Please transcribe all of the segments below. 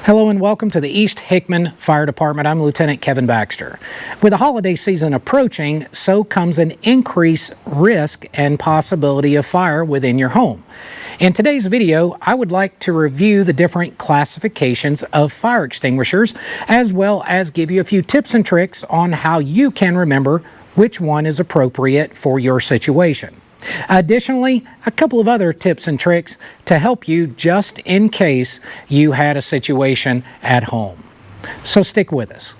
Hello and welcome to the East Hickman Fire Department. I'm Lieutenant Kevin Baxter. With the holiday season approaching, so comes an increased risk and possibility of fire within your home. In today's video, I would like to review the different classifications of fire extinguishers, as well as give you a few tips and tricks on how you can remember which one is appropriate for your situation. Additionally, a couple of other tips and tricks to help you just in case you had a situation at home. So stick with us.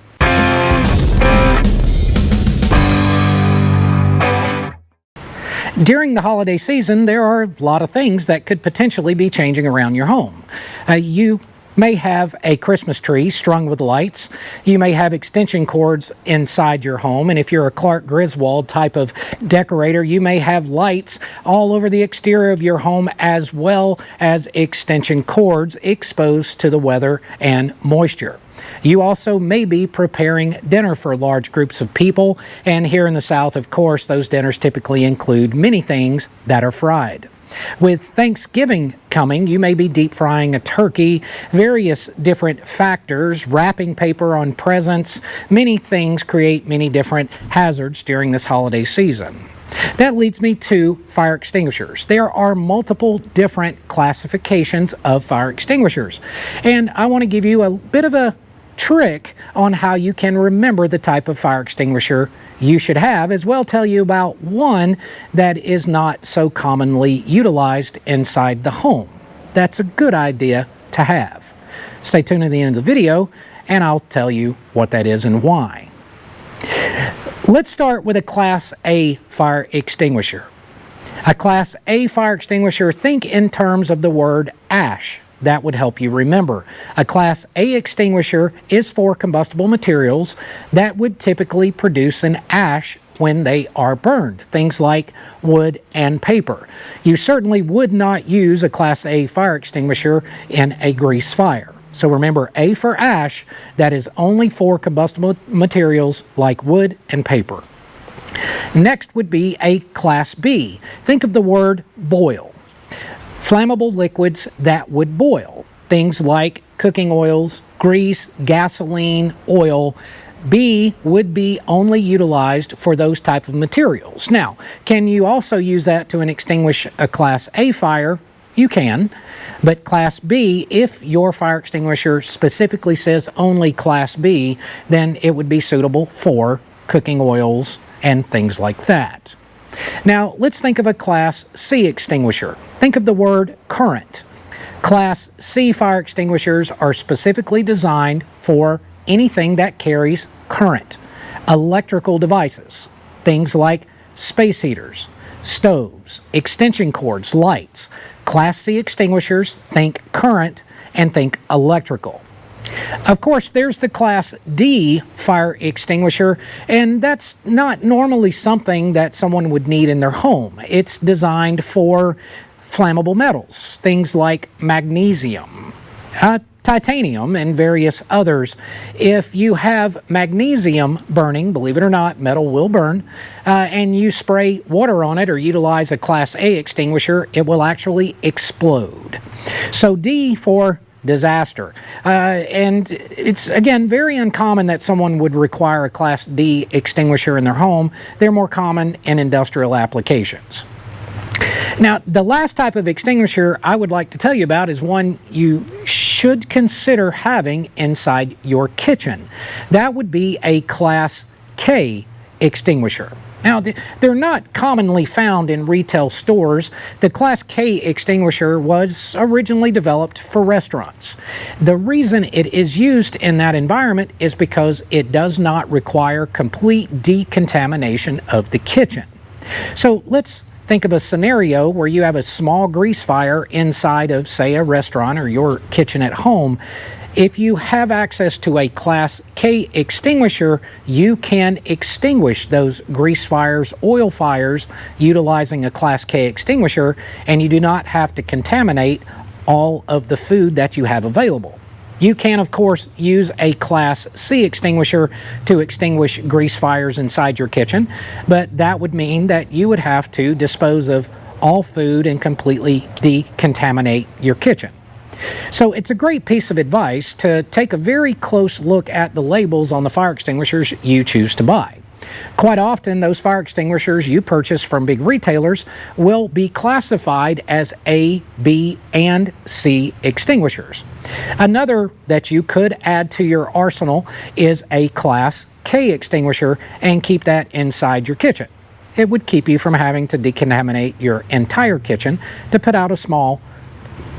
During the holiday season, there are a lot of things that could potentially be changing around your home. You may have a Christmas tree strung with lights. You may have extension cords inside your home, and if you're a Clark Griswold type of decorator, you may have lights all over the exterior of your home, as well as extension cords exposed to the weather and moisture. You also may be preparing dinner for large groups of people, and here in the South, of course, those dinners typically include many things that are fried. With Thanksgiving coming, you may be deep frying a turkey, various different factors, wrapping paper on presents. Many things create many different hazards during this holiday season. That leads me to fire extinguishers. There are multiple different classifications of fire extinguishers, and I want to give you a bit of a trick on how you can remember the type of fire extinguisher you should have, as well tell you about one that is not so commonly utilized inside the home. That's a good idea to have. Stay tuned to the end of the video and I'll tell you what that is and why. Let's start with a Class A fire extinguisher. A Class A fire extinguisher, think in terms of the word ash. That would help you remember. A Class A extinguisher is for combustible materials that would typically produce an ash when they are burned, things like wood and paper. You certainly would not use a Class A fire extinguisher in a grease fire. So remember, A for ash, that is only for combustible materials like wood and paper. Next would be a Class B. Think of the word boil. Flammable liquids that would boil, things like cooking oils, grease, gasoline, oil. B would be only utilized for those type of materials. Now, can you also use that to extinguish a Class A fire? You can, but Class B, if your fire extinguisher specifically says only Class B, then it would be suitable for cooking oils and things like that. Now, let's think of a Class C extinguisher. Think of the word current. Class C fire extinguishers are specifically designed for anything that carries current. Electrical devices, things like space heaters, stoves, extension cords, lights. Class C extinguishers, think current and think electrical. Of course, there's the Class D fire extinguisher, and that's not normally something that someone would need in their home. It's designed for flammable metals, things like magnesium, titanium, and various others. If you have magnesium burning, believe it or not, metal will burn, and you spray water on it or utilize a Class A extinguisher, it will actually explode. So D for disaster. And it's, again, very uncommon that someone would require a Class D extinguisher in their home. They're more common in industrial applications. Now, the last type of extinguisher I would like to tell you about is one you should consider having inside your kitchen. That would be a Class K extinguisher. Now, they're not commonly found in retail stores. The Class K extinguisher was originally developed for restaurants. The reason it is used in that environment is because it does not require complete decontamination of the kitchen. So let's think of a scenario where you have a small grease fire inside of, say, a restaurant or your kitchen at home. If you have access to a Class K extinguisher, you can extinguish those grease fires, oil fires, utilizing a Class K extinguisher, and you do not have to contaminate all of the food that you have available. You can, of course, use a Class C extinguisher to extinguish grease fires inside your kitchen, but that would mean that you would have to dispose of all food and completely decontaminate your kitchen. So it's a great piece of advice to take a very close look at the labels on the fire extinguishers you choose to buy. Quite often, those fire extinguishers you purchase from big retailers will be classified as A, B, and C extinguishers. Another that you could add to your arsenal is a Class K extinguisher and keep that inside your kitchen. It would keep you from having to decontaminate your entire kitchen to put out a small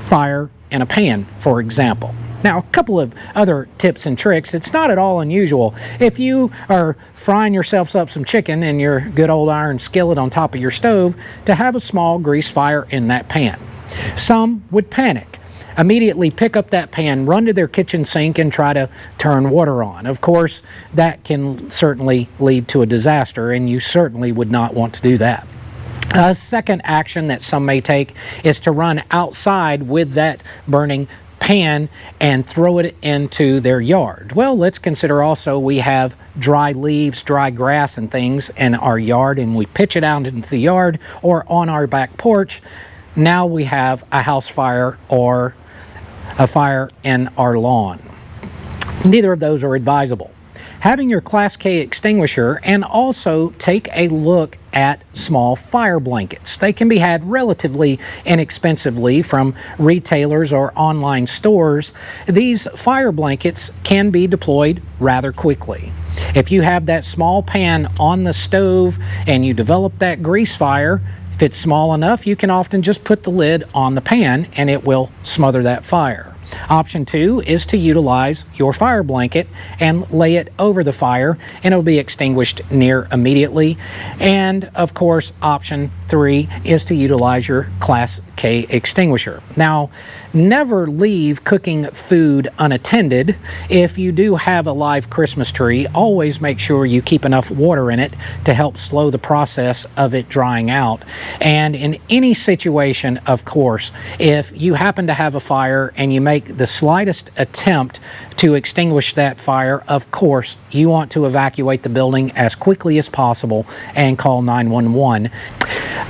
fire in a pan, for example. Now, a couple of other tips and tricks. It's not at all unusual. If you are frying yourselves up some chicken in your good old iron skillet on top of your stove, to have a small grease fire in that pan. Some would panic, immediately pick up that pan, run to their kitchen sink, and try to turn water on. Of course, that can certainly lead to a disaster, and you certainly would not want to do that. A second action that some may take is to run outside with that burning pan and throw it into their yard. Well, let's consider also we have dry leaves, dry grass and things in our yard, and we pitch it out into the yard or on our back porch. Now we have a house fire or a fire in our lawn. Neither of those are advisable. Having your Class K extinguisher, and also take a look at small fire blankets. They can be had relatively inexpensively from retailers or online stores. These fire blankets can be deployed rather quickly. If you have that small pan on the stove and you develop that grease fire, if it's small enough, you can often just put the lid on the pan and it will smother that fire. Option 2 is to utilize your fire blanket and lay it over the fire, and it'll be extinguished near immediately. And of course, option 3 is to utilize your Class K extinguisher. Now, never leave cooking food unattended. If you do have a live Christmas tree, always make sure you keep enough water in it to help slow the process of it drying out. And in any situation, of course, if you happen to have a fire and you make the slightest attempt to extinguish that fire, of course, you want to evacuate the building as quickly as possible and call 911.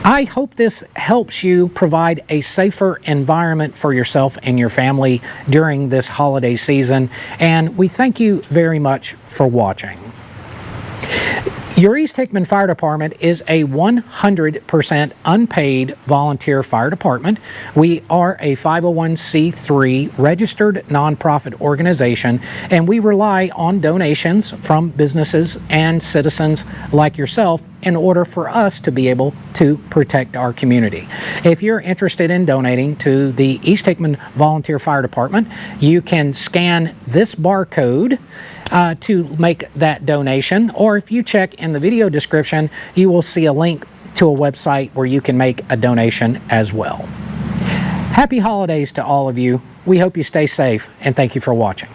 I hope this helps you provide a safer environment for yourself and your family during this holiday season, and we thank you very much for watching. Your East Hickman Fire Department is a 100% unpaid volunteer fire department. We are a 501c3 registered nonprofit organization, and we rely on donations from businesses and citizens like yourself in order for us to be able to protect our community. If you're interested in donating to the East Hickman Volunteer Fire Department, you can scan this barcode to make that donation, or if you check in the video description, you will see a link to a website where you can make a donation as well. Happy holidays to all of you. We hope you stay safe, and thank you for watching.